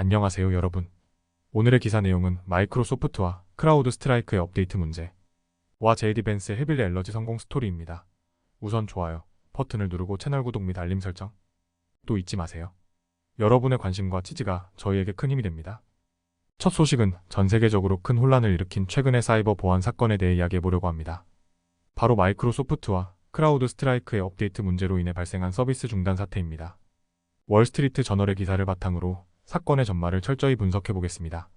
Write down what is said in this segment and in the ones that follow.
안녕하세요 여러분. 오늘의 기사 내용은 마이크로소프트와 크라우드 스트라이크의 업데이트 문제와 제이디 벤스의 헤빌리 엘러지 성공 스토리입니다. 우선 좋아요 버튼을 누르고 채널 구독 및 알림 설정 또 잊지 마세요. 여러분의 관심과 지지가 저희에게 큰 힘이 됩니다. 첫 소식은 전 세계적으로 큰 혼란을 일으킨 최근의 사이버 보안 사건에 대해 이야기해보려고 합니다. 바로 마이크로소프트와 크라우드 스트라이크의 업데이트 문제로 인해 발생한 서비스 중단 사태입니다. 월스트리트 저널의 기사를 바탕으로 사건의 전말을 철저히 분석해보겠습니다.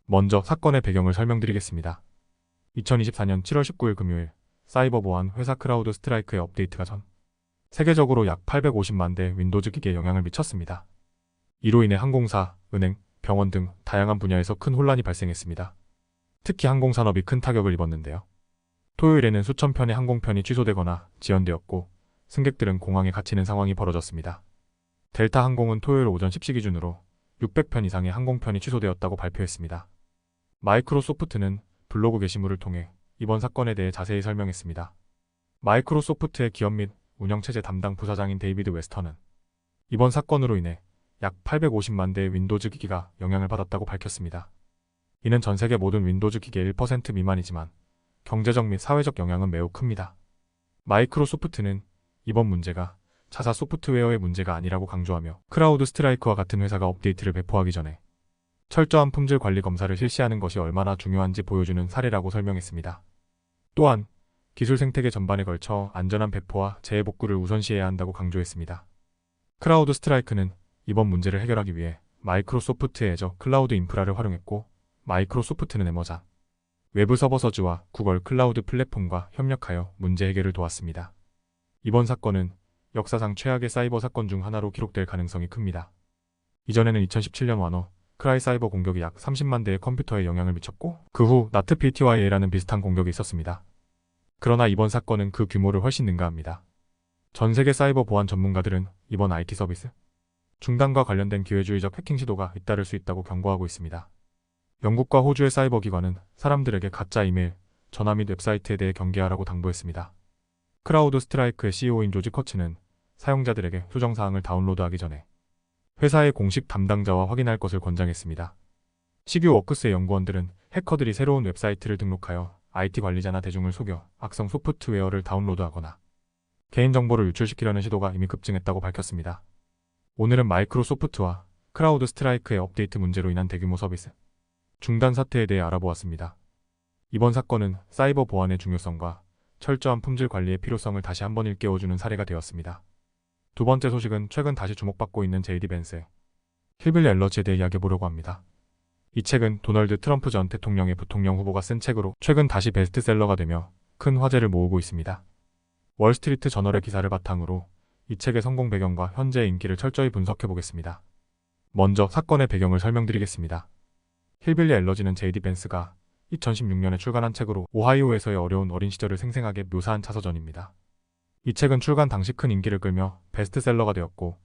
먼저 사건의 배경을 설명드리겠습니다. 2024년 7월 19일 금요일 사이버 보안 회사 크라우드 스트라이크의 업데이트가 전 세계적으로 약 850만 대 윈도우즈 기기에 영향을 미쳤습니다. 이로 인해 항공사, 은행, 병원 등 다양한 분야에서 큰 혼란이 발생했습니다. 특히 항공산업이 큰 타격을 입었는데요. 토요일에는 수천 편의 항공편이 취소되거나 지연되었고 승객들은 공항에 갇히는 상황이 벌어졌습니다. 델타 항공은 토요일 오전 10시 기준으로 600편 이상의 항공편이 취소되었다고 발표했습니다. 마이크로소프트는 블로그 게시물을 통해 이번 사건에 대해 자세히 설명했습니다. 마이크로소프트의 기업 및 운영체제 담당 부사장인 데이비드 웨스터는 이번 사건으로 인해 약 850만 대의 윈도우즈 기기가 영향을 받았다고 밝혔습니다. 이는 전 세계 모든 윈도우즈 기기의 1% 미만이지만 경제적 및 사회적 영향은 매우 큽니다. 마이크로소프트는 이번 문제가 자사 소프트웨어의 문제가 아니라고 강조하며 크라우드 스트라이크와 같은 회사가 업데이트를 배포하기 전에 철저한 품질 관리 검사를 실시하는 것이 얼마나 중요한지 보여주는 사례라고 설명했습니다. 또한 기술 생태계 전반에 걸쳐 안전한 배포와 재해복구를 우선시해야 한다고 강조했습니다. 크라우드 스트라이크는 이번 문제를 해결하기 위해 마이크로소프트의 애저 클라우드 인프라를 활용했고 마이크로소프트는 에머자 외부 서버서즈와 구글 클라우드 플랫폼과 협력하여 문제 해결을 도왔습니다. 이번 사건은 역사상 최악의 사이버 사건 중 하나로 기록될 가능성이 큽니다. 이전에는 2017년 와너 크라이 사이버 공격이 약 30만 대의 컴퓨터에 영향을 미쳤고 그 후 나트PTYA라는 비슷한 공격이 있었습니다. 그러나 이번 사건은 그 규모를 훨씬 능가합니다. 전 세계 사이버 보안 전문가들은 이번 IT 서비스 중단과 관련된 기회주의적 해킹 시도가 잇따를 수 있다고 경고하고 있습니다. 영국과 호주의 사이버 기관은 사람들에게 가짜 이메일, 전화 및 웹사이트에 대해 경계하라고 당부했습니다. 크라우드 스트라이크의 CEO인 조지 커츠는 사용자들에게 수정사항을 다운로드하기 전에 회사의 공식 담당자와 확인할 것을 권장했습니다. 시규 워크스의 연구원들은 해커들이 새로운 웹사이트를 등록하여 IT 관리자나 대중을 속여 악성 소프트웨어를 다운로드하거나 개인정보를 유출시키려는 시도가 이미 급증했다고 밝혔습니다. 오늘은 마이크로소프트와 크라우드 스트라이크의 업데이트 문제로 인한 대규모 서비스 중단 사태에 대해 알아보았습니다. 이번 사건은 사이버 보안의 중요성과 철저한 품질 관리의 필요성을 다시 한번 일깨워주는 사례가 되었습니다. 두 번째 소식은 최근 다시 주목받고 있는 제이디 벤스의 힐빌리 엘러지에 대해 이야기해보려고 합니다. 이 책은 도널드 트럼프 전 대통령의 부통령 후보가 쓴 책으로 최근 다시 베스트셀러가 되며 큰 화제를 모으고 있습니다. 월스트리트 저널의 기사를 바탕으로 이 책의 성공 배경과 현재의 인기를 철저히 분석해보겠습니다. 먼저 사건의 배경을 설명드리겠습니다. 힐빌리 엘러지는 제이디 벤스가 2016년에 출간한 책으로 오하이오에서의 어려운 어린 시절을 생생하게 묘사한 자서전입니다. 이 책은 출간 당시 큰 인기를 끌며 베스트셀러가 되었고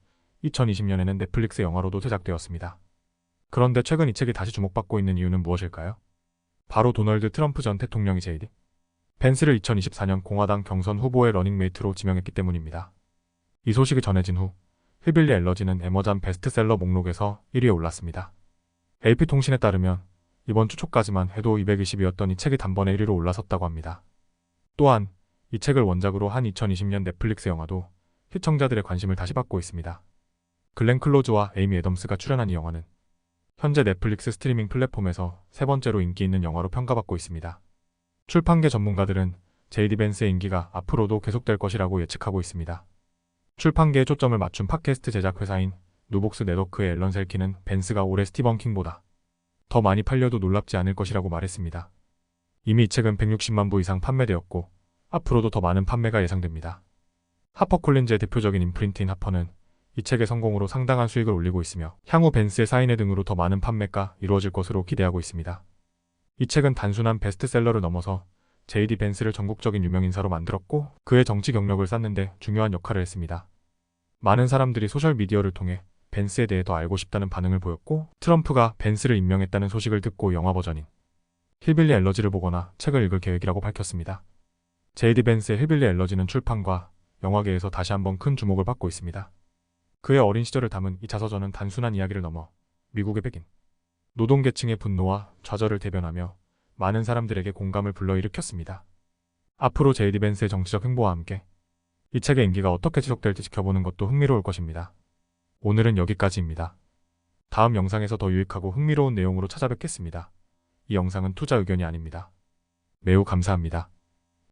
2020년에는 넷플릭스 영화로도 제작되었습니다. 그런데 최근 이 책이 다시 주목받고 있는 이유는 무엇일까요? 바로 도널드 트럼프 전 대통령이 제이디 벤스를 2024년 공화당 경선 후보의 러닝메이트로 지명했기 때문입니다. 이 소식이 전해진 후 힐빌리 엘러지는 에머잔 베스트셀러 목록에서 1위에 올랐습니다. AP통신에 따르면 이번 주 초까지만 해도 220위였던 이 책이 단번에 1위로 올라섰다고 합니다. 또한 이 책을 원작으로 한 2020년 넷플릭스 영화도 시청자들의 관심을 다시 받고 있습니다. 글렌 클로즈와 에이미 애덤스가 출연한 이 영화는 현재 넷플릭스 스트리밍 플랫폼에서 세 번째로 인기 있는 영화로 평가받고 있습니다. 출판계 전문가들은 제이디 벤스의 인기가 앞으로도 계속될 것이라고 예측하고 있습니다. 출판계에 초점을 맞춘 팟캐스트 제작 회사인 누복스 네트워크의 앨런 셀키는 벤스가 올해 스티븐 킹보다 더 많이 팔려도 놀랍지 않을 것이라고 말했습니다. 이미 이 책은 160만 부 이상 판매되었고 앞으로도 더 많은 판매가 예상됩니다. 하퍼콜린즈의 대표적인 인프린트인 하퍼는 이 책의 성공으로 상당한 수익을 올리고 있으며 향후 벤스의 사인회 등으로 더 많은 판매가 이루어질 것으로 기대하고 있습니다. 이 책은 단순한 베스트셀러를 넘어서 제이디 벤스를 전국적인 유명인사로 만들었고 그의 정치 경력을 쌓는 데 중요한 역할을 했습니다. 많은 사람들이 소셜미디어를 통해 벤스에 대해 더 알고 싶다는 반응을 보였고 트럼프가 벤스를 임명했다는 소식을 듣고 영화 버전인 힐빌리 엘러지를 보거나 책을 읽을 계획이라고 밝혔습니다. 제이디 벤스의 힐빌리 엘러지는 출판과 영화계에서 다시 한번 큰 주목을 받고 있습니다. 그의 어린 시절을 담은 이 자서전은 단순한 이야기를 넘어 미국의 백인 노동계층의 분노와 좌절을 대변하며 많은 사람들에게 공감을 불러일으켰습니다. 앞으로 제이디 벤스의 정치적 행보와 함께 이 책의 인기가 어떻게 지속될지 지켜보는 것도 흥미로울 것입니다. 오늘은 여기까지입니다. 다음 영상에서 더 유익하고 흥미로운 내용으로 찾아뵙겠습니다. 이 영상은 투자 의견이 아닙니다. 매우 감사합니다.